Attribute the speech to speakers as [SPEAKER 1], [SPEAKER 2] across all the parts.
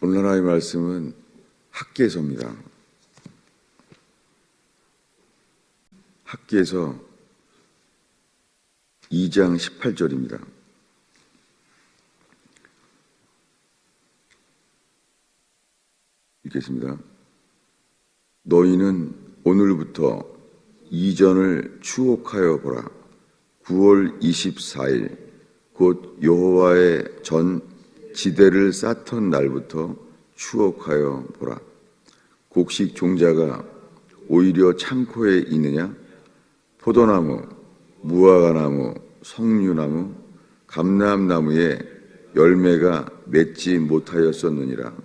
[SPEAKER 1] 오늘 하나의 말씀은 학개서입니다. 학개서 2장 18절입니다. 읽겠습니다. 너희는 오늘부터 이전을 추억하여 보라. 9월 24일 곧 여호와의 전 지대를 쌓던 날부터 추억하여 보라. 곡식 종자가 오히려 창고에 있느냐? 포도나무, 무화과나무, 석류나무, 감람나무에 열매가 맺지 못하였었느니라.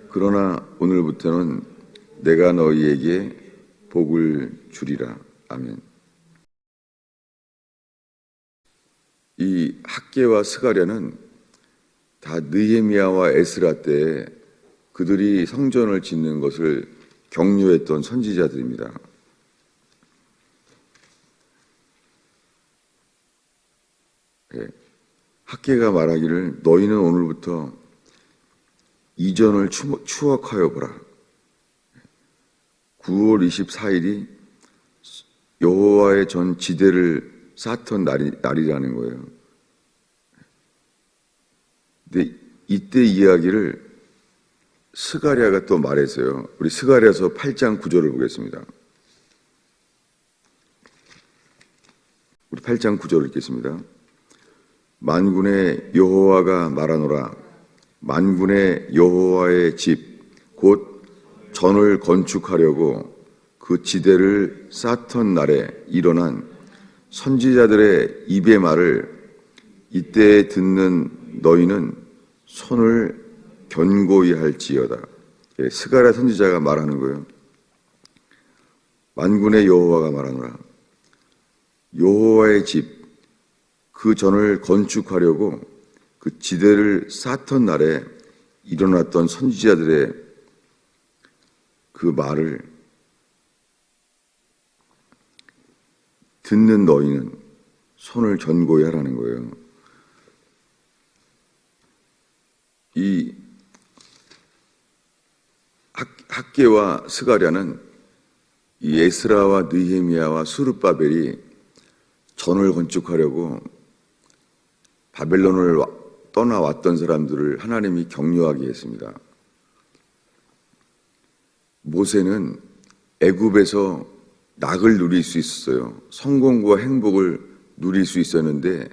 [SPEAKER 1] 그러나 오늘부터는 내가 너희에게 복을 주리라. 아멘. 이 학개와 스가랴는 다 느헤미야와 에스라 때 그들이 성전을 짓는 것을 격려했던 선지자들입니다. 학개가 말하기를 너희는 오늘부터 이전을 추억하여 보라. 9월 24일이 여호와의 전 지대를 쌓던 날이라는 거예요. 근데 이때 이야기를 스가랴가 또 말했어요. 우리 스가랴서 8장 9절을 보겠습니다. 우리 8장 9절을 읽겠습니다. 만군의 여호와가 말하노라. 만군의 여호와의 집 곧 전을 건축하려고 그 지대를 쌓던 날에 일어난 선지자들의 입의 말을 이때 듣는 너희는 손을 견고히 할지어다. 스가랴 선지자가 말하는 거예요. 만군의 여호와가 말하노라. 여호와의 집 그 전을 건축하려고 그 지대를 쌓던 날에 일어났던 선지자들의 그 말을 듣는 너희는 손을 견고히 하라는 거예요. 이 학개와 스가랴는 이 에스라와 느헤미야와 스룹바벨이 전을 건축하려고 바벨론을 떠나왔던 사람들을 하나님이 격려하게 했습니다. 모세는 애굽에서 낙을 누릴 수 있었어요. 성공과 행복을 누릴 수 있었는데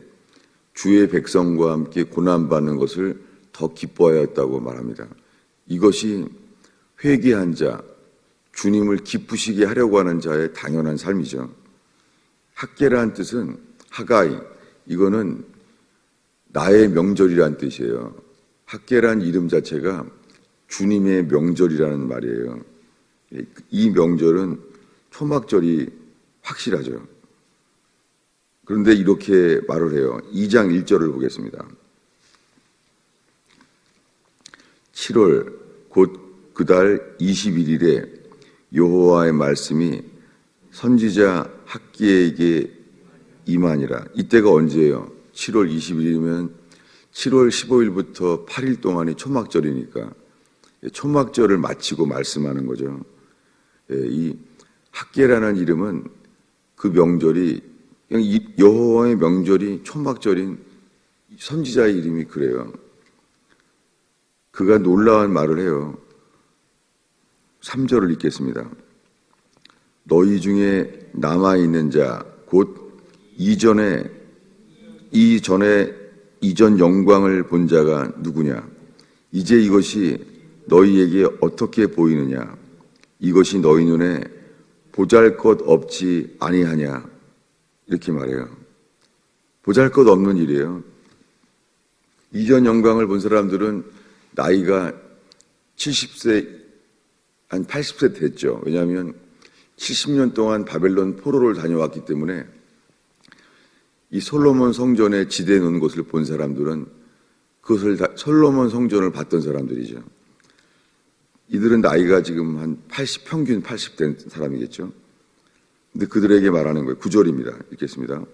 [SPEAKER 1] 주의 백성과 함께 고난받는 것을 더 기뻐하였다고 말합니다. 이것이 회개한 자, 주님을 기쁘시게 하려고 하는 자의 당연한 삶이죠. 학개라는 뜻은 하가이, 이거는 나의 명절이라는 뜻이에요. 학개라는 이름 자체가 주님의 명절이라는 말이에요. 이 명절은 초막절이 확실하죠. 그런데 이렇게 말을 해요. 2장 1절을 보겠습니다. 7월 곧 그달 21일에 여호와의 말씀이 선지자 학개에게 임하니라. 이때가 언제예요? 7월 20일이면 7월 15일부터 8일 동안이 초막절이니까 초막절을 마치고 말씀하는 거죠. 이 학개라는 이름은 그 명절이 여호와의 명절이 초막절인 선지자의 이름이 그래요. 그가 놀라운 말을 해요. 3절을 읽겠습니다. 너희 중에 남아있는 자 곧 이전 영광을 본 자가 누구냐? 이제 이것이 너희에게 어떻게 보이느냐? 이것이 너희 눈에 보잘것없지 아니하냐? 이렇게 말해요. 보잘것없는 일이에요. 이전 영광을 본 사람들은 나이가 70세, 한 80세 됐죠. 왜냐하면 70년 동안 바벨론 포로를 다녀왔기 때문에 이 솔로몬 성전에 지대 놓은 것을 본 사람들은 그것을 다 솔로몬 성전을 봤던 사람들이죠. 이들은 나이가 지금 한 80, 평균 80 된 사람이겠죠. 근데 그들에게 말하는 거예요. 9절입니다. 읽겠습니다.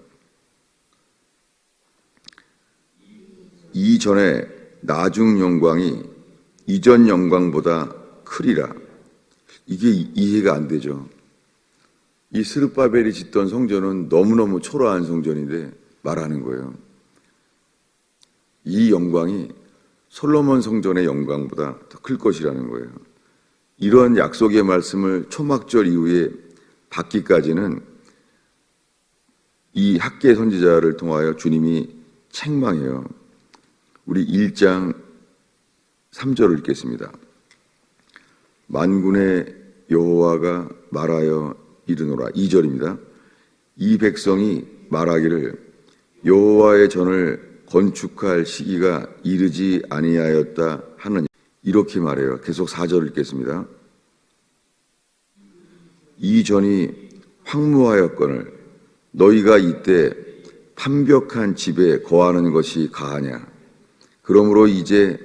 [SPEAKER 1] 이전에 나중 영광이 이전 영광보다 크리라. 이게 이해가 안 되죠. 이 스룹바벨이 짓던 성전은 너무너무 초라한 성전인데 말하는 거예요. 이 영광이 솔로몬 성전의 영광보다 더 클 것이라는 거예요. 이런 약속의 말씀을 초막절 이후에 받기까지는 이 학계 선지자를 통하여 주님이 책망해요. 우리 1장 3절을 읽겠습니다. 만군의 여호와가 말하여 이르노라. 2절입니다. 이 백성이 말하기를 여호와의 전을 건축할 시기가 이르지 아니하였다 하느니, 이렇게 말해요. 계속 4절을 읽겠습니다. 이 전이 황무하였거늘 너희가 이때 판벽한 집에 거하는 것이 가하냐. 그러므로 이제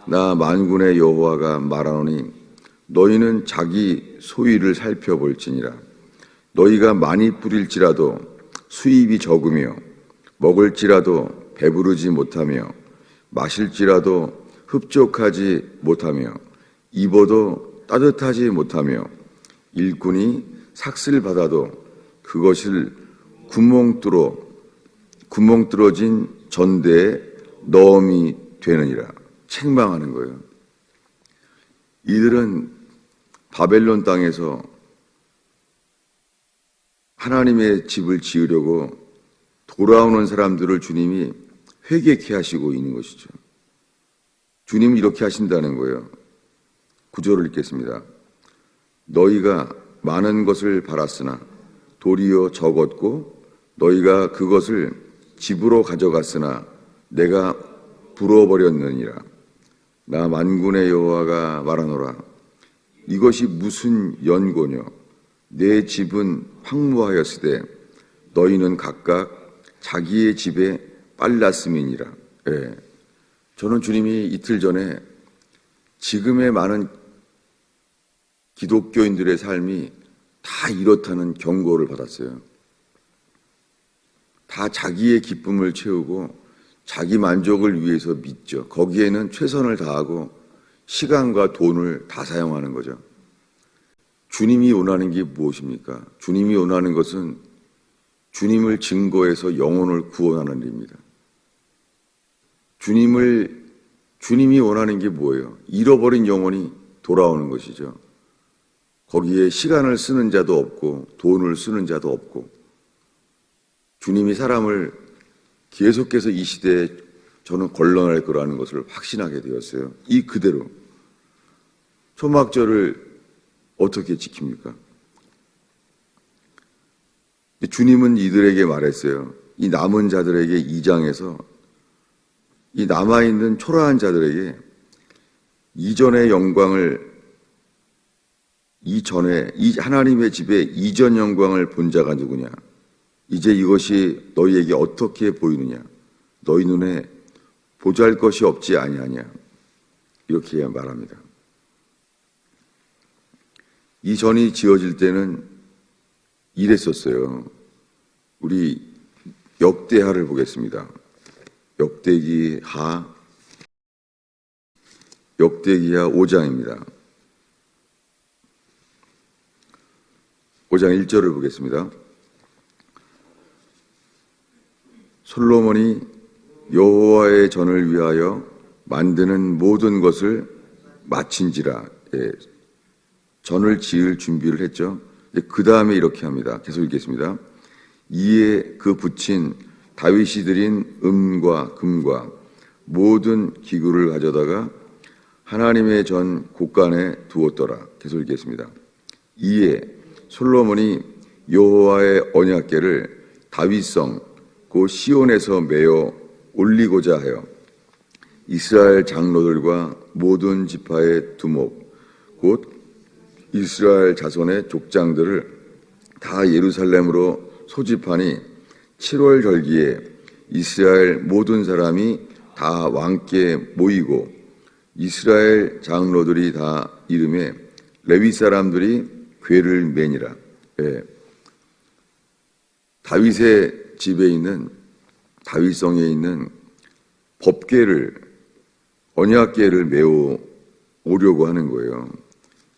[SPEAKER 1] 나 만군의 여호와가 말하노니 너희는 자기 소위를 살펴볼지니라. 너희가 많이 뿌릴지라도 수입이 적으며 먹을지라도 배부르지 못하며 마실지라도 흡족하지 못하며 입어도 따뜻하지 못하며 일꾼이 삭슬 받아도 그것을 구멍 뚫어진 전대에 넣음이 되느니라. 책망하는 거예요. 이들은 바벨론 땅에서 하나님의 집을 지으려고 돌아오는 사람들을 주님이 회개케 하시고 있는 것이죠. 주님이 이렇게 하신다는 거예요. 9절을 읽겠습니다. 너희가 많은 것을 바랐으나 도리어 적었고 너희가 그것을 집으로 가져갔으나 내가 불어버렸느니라. 나 만군의 여호와가 말하노라. 이것이 무슨 연고뇨. 내 집은 황무하였으되 너희는 각각 자기의 집에 빨랐음이니라. 예. 저는 주님이 이틀 전에 지금의 많은 기독교인들의 삶이 다 이렇다는 경고를 받았어요. 다 자기의 기쁨을 채우고 자기 만족을 위해서 믿죠. 거기에는 최선을 다하고 시간과 돈을 다 사용하는 거죠. 주님이 원하는 게 무엇입니까? 주님이 원하는 것은 주님을 증거해서 영혼을 구원하는 일입니다. 주님이 원하는 게 뭐예요? 잃어버린 영혼이 돌아오는 것이죠. 거기에 시간을 쓰는 자도 없고 돈을 쓰는 자도 없고, 주님이 사람을 계속해서 이 시대에 저는 걸러낼 거라는 것을 확신하게 되었어요. 이 그대로. 초막절을 어떻게 지킵니까? 주님은 이들에게 말했어요. 이 남은 자들에게 2장에서 이 남아있는 초라한 자들에게 이전의 영광을, 이전에 이 하나님의 집에 이전 영광을 본 자가 누구냐? 이제 이것이 너희에게 어떻게 보이느냐? 너희 눈에 보잘것이 없지 아니하냐? 이렇게 말합니다. 이 전이 지어질 때는 이랬었어요. 우리 역대하를 보겠습니다. 역대기하 5장입니다. 5장 1절을 보겠습니다. 솔로몬이 여호와의 전을 위하여 만드는 모든 것을 마친지라. 예, 전을 지을 준비를 했죠. 그 다음에 이렇게 합니다. 계속 읽겠습니다. 이에 그 붙인 다윗이 드린 음과 금과 모든 기구를 가져다가 하나님의 전 곳간에 두었더라. 계속 읽겠습니다. 이에 솔로몬이 여호와의 언약궤를 다윗성 곧 시온에서 메어 올리고자 하여 이스라엘 장로들과 모든 지파의 두목 곧 이스라엘 자손의 족장들을 다 예루살렘으로 소집하니 7월 절기에 이스라엘 모든 사람이 다 왕께 모이고 이스라엘 장로들이 다 이름에 레위 사람들이 궤를 매니라. 예. 다윗의 집에 있는, 다윗성에 있는 법궤를, 언약궤를 메어 오려고 하는 거예요.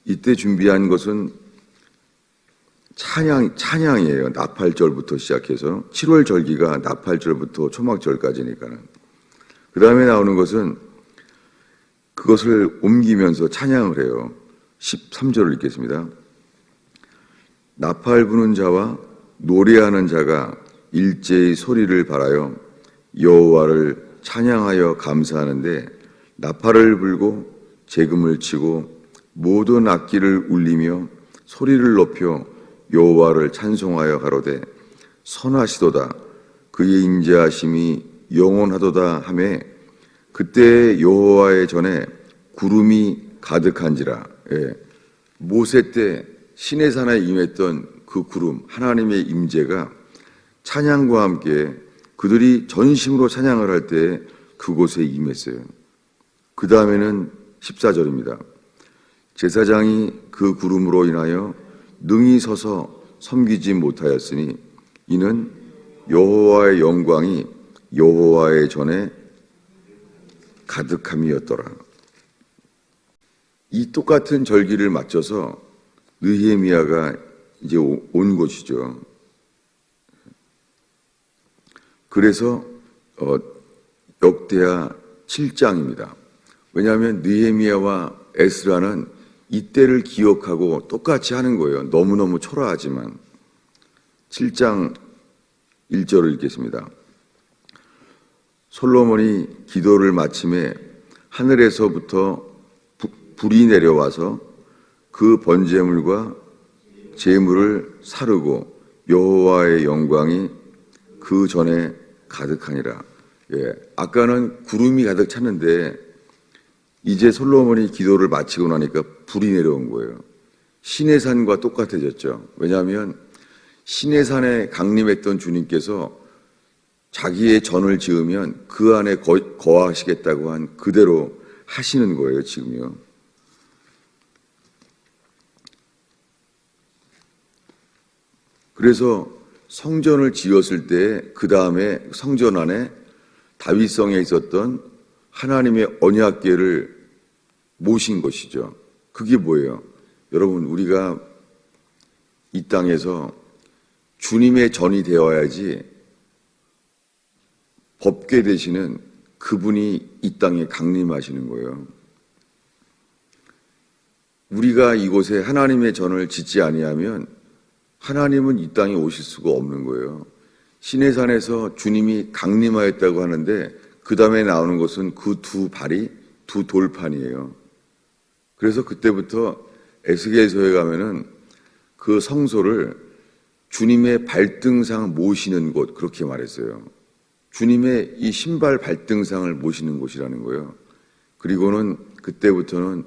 [SPEAKER 1] 이때 준비한 것은 찬양이에요. 나팔절부터 시작해서 7월 절기가 나팔절부터 초막절까지니까는. 그 다음에 나오는 것은 그것을 옮기면서 찬양을 해요. 13절을 읽겠습니다. 나팔 부는 자와 노래하는 자가 일제히 소리를 발하여 여호와를 찬양하여 감사하는데 나팔을 불고 재금을 치고 모든 악기를 울리며 소리를 높여 여호와를 찬송하여 가로되 선하시도다 그의 인자하심이 영원하도다 하매 그때 여호와의 전에 구름이 가득한지라. 예. 모세 때 시내산에 임했던 그 구름 하나님의 임재가 찬양과 함께 그들이 전심으로 찬양을 할 때 그곳에 임했어요. 그 다음에는 14절입니다. 제사장이 그 구름으로 인하여 능히 서서 섬기지 못하였으니 이는 여호와의 영광이 여호와의 전에 가득함이었더라. 이 똑같은 절기를 맞춰서 느헤미야가 이제 온 것이죠. 그래서 역대하 7장입니다. 왜냐하면 느헤미야와 에스라는 이때를 기억하고 똑같이 하는 거예요. 너무너무 초라하지만. 7장 1절을 읽겠습니다. 솔로몬이 기도를 마침에 하늘에서부터 불이 내려와서 그 번제물과 제물을 사르고 여호와의 영광이 그 전에 가득하니라. 예, 아까는 구름이 가득 찼는데 이제 솔로몬이 기도를 마치고 나니까 불이 내려온 거예요. 시내산과 똑같아졌죠. 왜냐하면 시내산에 강림했던 주님께서 자기의 전을 지으면 그 안에 거하시겠다고 한 그대로 하시는 거예요, 지금요. 그래서 성전을 지었을 때 그 다음에 성전 안에 다윗성에 있었던 하나님의 언약궤를 모신 것이죠. 그게 뭐예요? 여러분, 우리가 이 땅에서 주님의 전이 되어야지 법궤 되시는 그분이 이 땅에 강림하시는 거예요. 우리가 이곳에 하나님의 전을 짓지 아니하면 하나님은 이 땅에 오실 수가 없는 거예요. 시내산에서 주님이 강림하였다고 하는데 그 다음에 나오는 것은 그 두 발이 두 돌판이에요. 그래서 그때부터 에스겔서에 가면은 그 성소를 주님의 발등상 모시는 곳 그렇게 말했어요. 주님의 이 신발 발등상을 모시는 곳이라는 거예요. 그리고는 그때부터는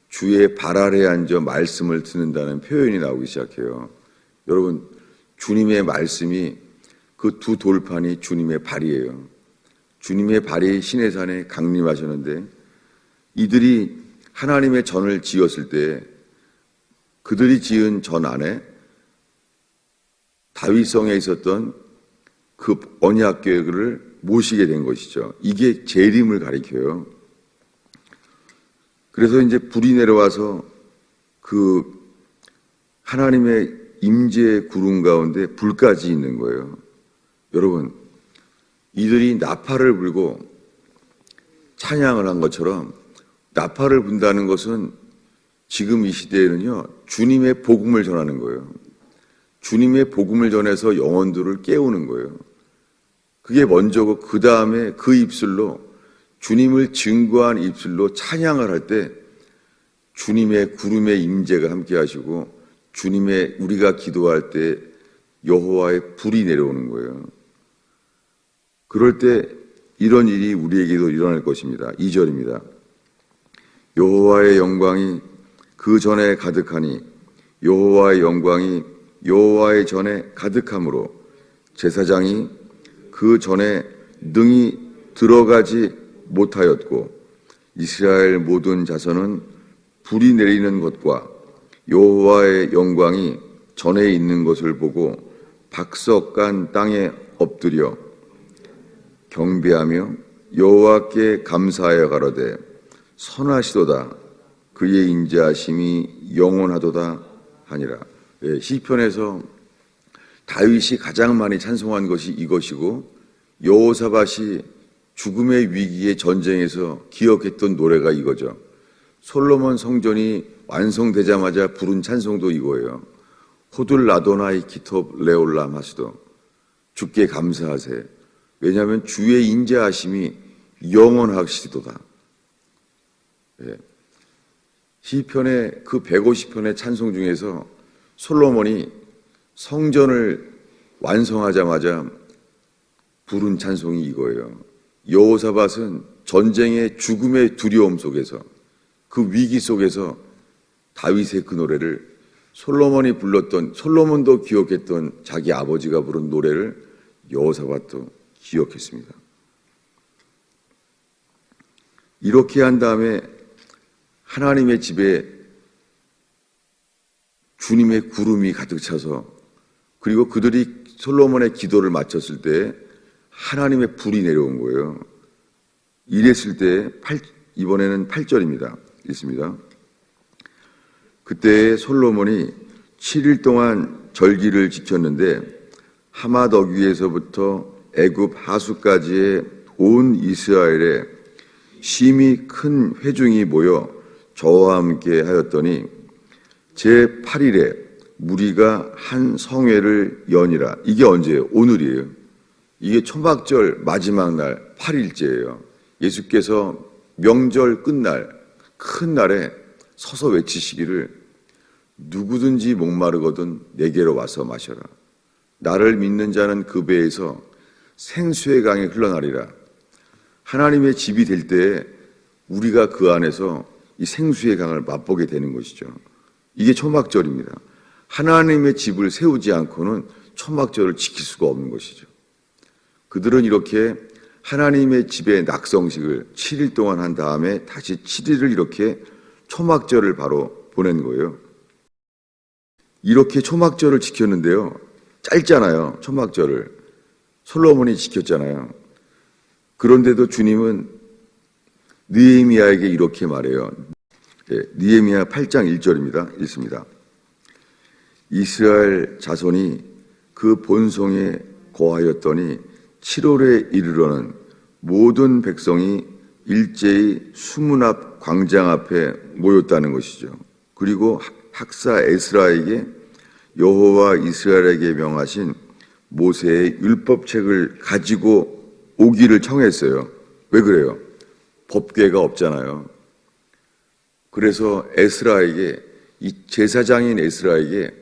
[SPEAKER 1] 주의 발 아래에 앉아 말씀을 듣는다는 표현이 나오기 시작해요. 여러분, 주님의 말씀이 그 두 돌판이 주님의 발이에요. 주님의 발이 시내산에 강림하셨는데 이들이 하나님의 전을 지었을 때 그들이 지은 전 안에 다윗성에 있었던 그 언약궤를 모시게 된 것이죠. 이게 재림을 가리켜요. 그래서 이제 불이 내려와서 그 하나님의 임재의 구름 가운데 불까지 있는 거예요. 여러분, 이들이 나팔을 불고 찬양을 한 것처럼 나팔을 분다는 것은 지금 이 시대에는요, 주님의 복음을 전하는 거예요. 주님의 복음을 전해서 영혼들을 깨우는 거예요. 그게 먼저고 그 다음에 그 입술로 주님을 증거한 입술로 찬양을 할 때 주님의 구름의 임재가 함께 하시고 주님의 우리가 기도할 때 여호와의 불이 내려오는 거예요. 그럴 때 이런 일이 우리에게도 일어날 것입니다. 2절입니다. 여호와의 영광이 그 전에 가득하니 여호와의 영광이 여호와의 전에 가득함으로 제사장이 그 전에 능히 들어가지 못하였고 이스라엘 모든 자손은 불이 내리는 것과 여호와의 영광이 전에 있는 것을 보고 박석간 땅에 엎드려 경배하며 여호와께 감사하여 가로되 선하시도다 그의 인자하심이 영원하도다 하니라. 예, 시편에서 다윗이 가장 많이 찬송한 것이 이것이고, 여호사밧이 죽음의 위기의 전쟁에서 기억했던 노래가 이거죠. 솔로몬 성전이 완성되자마자 부른 찬송도 이거예요. 호들 아도나이 기톱 레올람 하시도, 주께 감사하세. 왜냐하면 주의 인자하심이 영원하시도다. 예. 시편의 그 150편의 찬송 중에서 솔로몬이 성전을 완성하자마자 부른 찬송이 이거예요. 여호사밧은 전쟁의 죽음의 두려움 속에서, 그 위기 속에서 다윗의 그 노래를, 솔로몬이 불렀던, 솔로몬도 기억했던 자기 아버지가 부른 노래를 여호사밧도 기억했습니다. 이렇게 한 다음에 하나님의 집에 주님의 구름이 가득 차서, 그리고 그들이 솔로몬의 기도를 마쳤을 때 하나님의 불이 내려온 거예요. 이랬을 때 이번에는 8절입니다. 있습니다. 그때 솔로몬이 7일 동안 절기를 지켰는데 하맛 어귀에서부터 애굽 하수까지의 온 이스라엘에 심히 큰 회중이 모여 저와 함께 하였더니 제8일에 무리가 한 성회를 여니라. 이게 언제예요? 오늘이에요. 이게 초막절 마지막 날 8일째예요. 예수께서 명절 끝날 큰 날에 서서 외치시기를 누구든지 목마르거든 내게로 와서 마셔라. 나를 믿는 자는 그 배에서 생수의 강이 흘러나리라. 하나님의 집이 될 때에 우리가 그 안에서 이 생수의 강을 맛보게 되는 것이죠. 이게 초막절입니다. 하나님의 집을 세우지 않고는 초막절을 지킬 수가 없는 것이죠. 그들은 이렇게 하나님의 집의 낙성식을 7일 동안 한 다음에 다시 7일을 이렇게 초막절을 바로 보낸 거예요. 이렇게 초막절을 지켰는데요. 짧잖아요. 초막절을. 솔로몬이 지켰잖아요. 그런데도 주님은 느헤미야에게 이렇게 말해요. 느헤미야 8장 1절입니다. 읽습니다. 이스라엘 자손이 그 본성에 거하였더니 7월에 이르러는 모든 백성이 일제히 수문 앞 광장 앞에 모였다는 것이죠. 그리고 학사 에스라에게 여호와 이스라엘에게 명하신 모세의 율법책을 가지고 오기를 청했어요. 왜 그래요? 법궤가 없잖아요. 그래서 에스라에게, 이 제사장인 에스라에게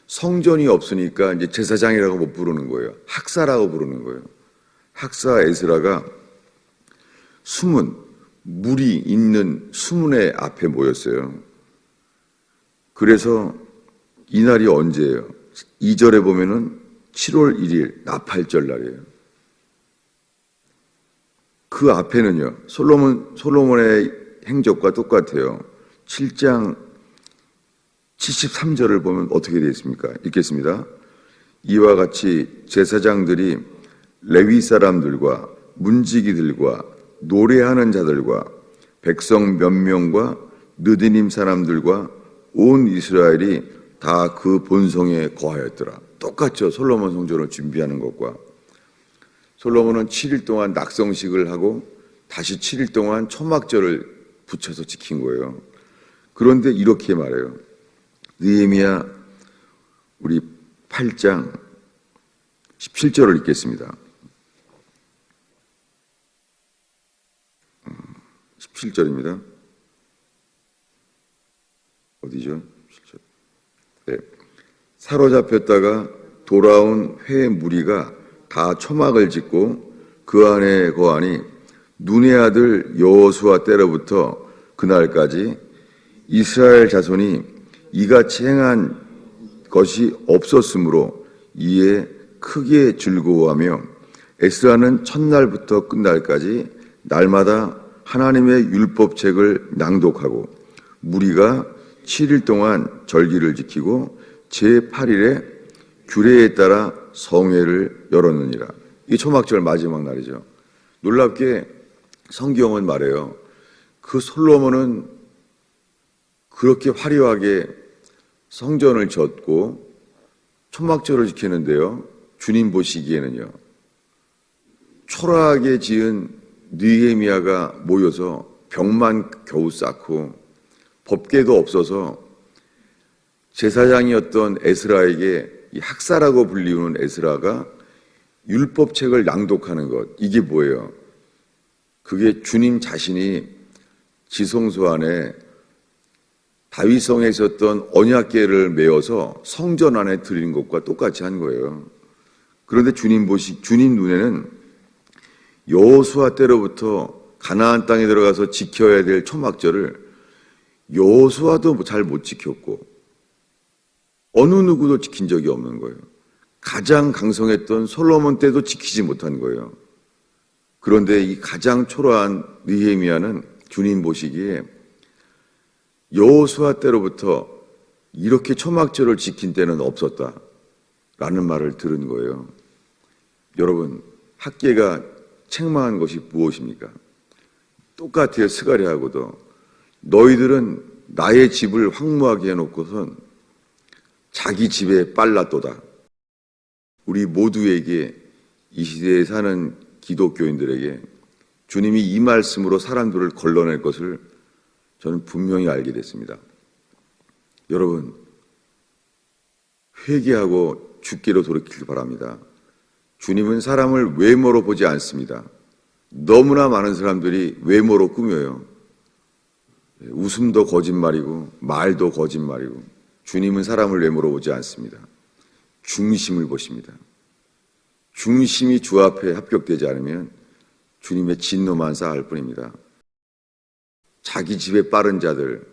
[SPEAKER 1] 성전이 없으니까 이제 제사장이라고 못 부르는 거예요. 학사라고 부르는 거예요. 학사 에스라가 수문, 물이 있는 수문의 앞에 모였어요. 그래서 이날이 언제예요? 2절에 보면은 7월 1일 나팔절 날이에요. 그 앞에는요, 솔로몬의 행적과 똑같아요. 7장 73절을 보면 어떻게 되어 있습니까? 읽겠습니다. 이와 같이 제사장들이 레위 사람들과 문지기들과 노래하는 자들과 백성 몇 명과 느디님 사람들과 온 이스라엘이 다 그 본성에 거하였더라. 똑같죠. 솔로몬 성전을 준비하는 것과. 솔로몬은 7일 동안 낙성식을 하고 다시 7일 동안 초막절을 붙여서 지킨 거예요. 그런데 이렇게 말해요. 느헤미야 우리 8장 17절을 읽겠습니다. 17절입니다. 어디죠? 17절. 네. 사로잡혔다가 돌아온 회 무리가 다 초막을 짓고 그 안에 거하니 눈의 아들 여호수아 때로부터 그날까지 이스라엘 자손이 이같이 행한 것이 없었으므로 이에 크게 즐거워하며 에스라는 첫날부터 끝날까지 날마다 하나님의 율법책을 낭독하고 무리가 7일 동안 절기를 지키고 제8일에 규례에 따라 성회를 열었느니라. 이 초막절 마지막 날이죠. 놀랍게 성경은 말해요. 그 솔로몬은 그렇게 화려하게 성전을 졌고 초막절을 지켰는데요. 주님 보시기에는요. 초라하게 지은 느헤미야가 모여서 벽만 겨우 쌓고 법궤도 없어서 제사장이었던 에스라에게 이 학사라고 불리우는 에스라가 율법책을 낭독하는 것, 이게 뭐예요? 그게 주님 자신이 지성소 안에 다윗성에 있었던 언약궤를 메어서 성전 안에 드리는 것과 똑같이 한 거예요. 그런데 주님 눈에는 여호수아 때로부터 가나안 땅에 들어가서 지켜야 될 초막절을 여호수아도 잘 못 지켰고 어느 누구도 지킨 적이 없는 거예요. 가장 강성했던 솔로몬 때도 지키지 못한 거예요. 그런데 이 가장 초라한 느헤미야는 주님 보시기에 여호수아 때로부터 이렇게 초막절을 지킨 때는 없었다라는 말을 들은 거예요. 여러분, 학계가 책망한 것이 무엇입니까? 똑같아요. 스가랴하고도. 너희들은 나의 집을 황무하게 해놓고선 자기 집에 빨랐도다. 우리 모두에게, 이 시대에 사는 기독교인들에게 주님이 이 말씀으로 사람들을 걸러낼 것을 저는 분명히 알게 됐습니다. 여러분, 회개하고 주께로 돌이키길 바랍니다. 주님은 사람을 외모로 보지 않습니다. 너무나 많은 사람들이 외모로 꾸며요. 웃음도 거짓말이고 말도 거짓말이고. 주님은 사람을 외모로 보지 않습니다. 중심을 보십니다. 중심이 주 앞에 합격되지 않으면 주님의 진노만 쌓을 뿐입니다. 자기 집에 빠른 자들,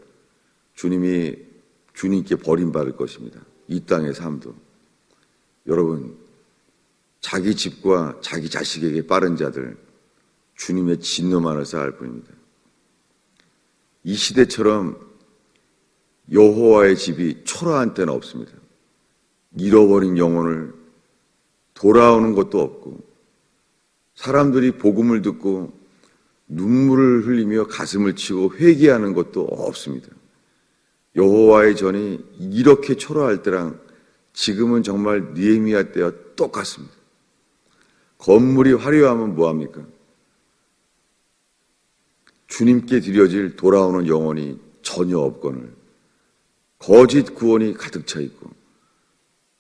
[SPEAKER 1] 주님께 버림받을 것입니다. 이 땅의 삶도. 여러분, 자기 집과 자기 자식에게 빠른 자들, 주님의 진노만을 쌓을 뿐입니다. 이 시대처럼 여호와의 집이 초라한 때는 없습니다. 잃어버린 영혼을 돌아오는 것도 없고, 사람들이 복음을 듣고 눈물을 흘리며 가슴을 치고 회개하는 것도 없습니다. 여호와의 전이 이렇게 초라할 때랑 지금은 정말 느헤미야 때와 똑같습니다. 건물이 화려하면 뭐합니까? 주님께 드려질 돌아오는 영혼이 전혀 없거늘 거짓 구원이 가득 차 있고,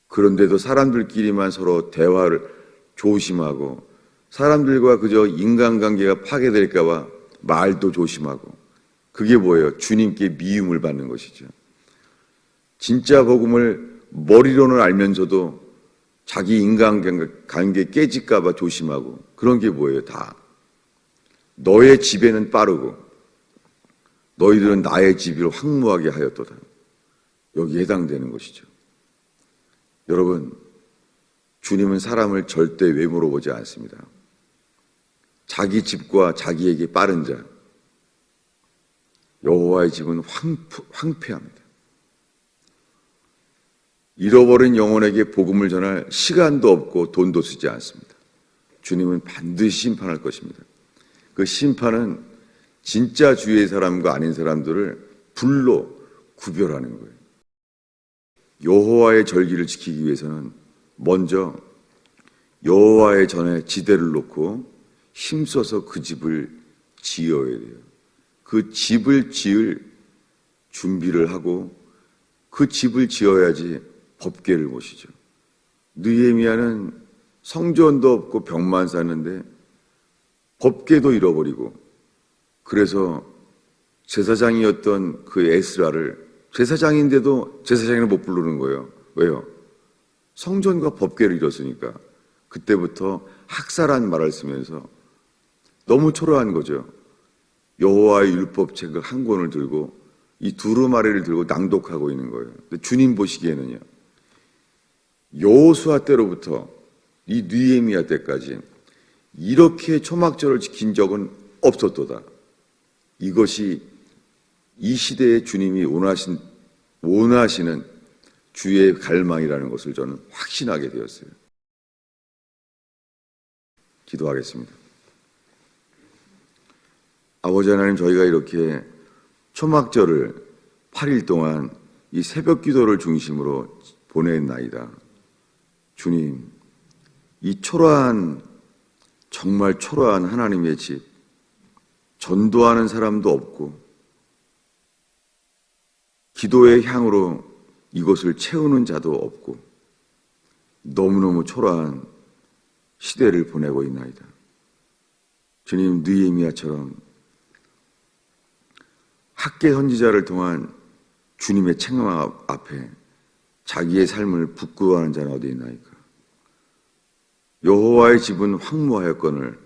[SPEAKER 1] 그런데도 사람들끼리만 서로 대화를 조심하고, 사람들과 그저 인간관계가 파괴될까 봐 말도 조심하고, 그게 뭐예요? 주님께 미움을 받는 것이죠. 진짜 복음을 머리로는 알면서도 자기 인간관계 깨질까 봐 조심하고, 그런 게 뭐예요? 다 너의 집에는 빠르고 너희들은 나의 집을 황무하게 하였도다. 여기에 해당되는 것이죠. 여러분, 주님은 사람을 절대 외모로 보지 않습니다. 자기 집과 자기에게 빠른 자, 여호와의 집은 황폐합니다. 잃어버린 영혼에게 복음을 전할 시간도 없고 돈도 쓰지 않습니다. 주님은 반드시 심판할 것입니다. 그 심판은 진짜 주의 사람과 아닌 사람들을 불로 구별하는 거예요. 여호와의 절기를 지키기 위해서는 먼저 여호와의 전에 지대를 놓고 힘써서 그 집을 지어야 돼요. 그 집을 지을 준비를 하고 그 집을 지어야지 법궤를 보시죠. 느헤미야는 성전도 없고 벽만 쌓는데 법궤도 잃어버리고, 그래서 제사장이었던 그 에스라를, 제사장인데도 제사장을 못 부르는 거예요. 왜요? 성전과 법궤를 잃었으니까. 그때부터 학사란 말을 쓰면서 너무 초라한 거죠. 여호와의 율법책을 한 권을 들고 이 두루마리를 들고 낭독하고 있는 거예요. 근데 주님 보시기에는요, 여호수아 때로부터 이 느헤미야 때까지 이렇게 초막절을 지킨 적은 없었도다. 이것이 이 시대에 주님이 원하시는 주의 갈망이라는 것을 저는 확신하게 되었어요. 기도하겠습니다. 아버지 하나님, 저희가 이렇게 초막절을 8일 동안 이 새벽 기도를 중심으로 보냈나이다. 주님, 이 초라한, 정말 초라한 하나님의 집, 전도하는 사람도 없고 기도의 향으로 이곳을 채우는 자도 없고 너무너무 초라한 시대를 보내고 있나이다. 주님, 느헤미야처럼 학계 선지자를 통한 주님의 책망 앞에 자기의 삶을 부끄러워하는 자는 어디 있나이까? 여호와의 집은 황무하였거늘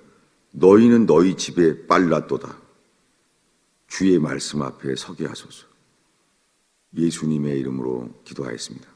[SPEAKER 1] 너희는 너희 집에 빨랐도다. 주의 말씀 앞에 서게 하소서. 예수님의 이름으로 기도하였습니다.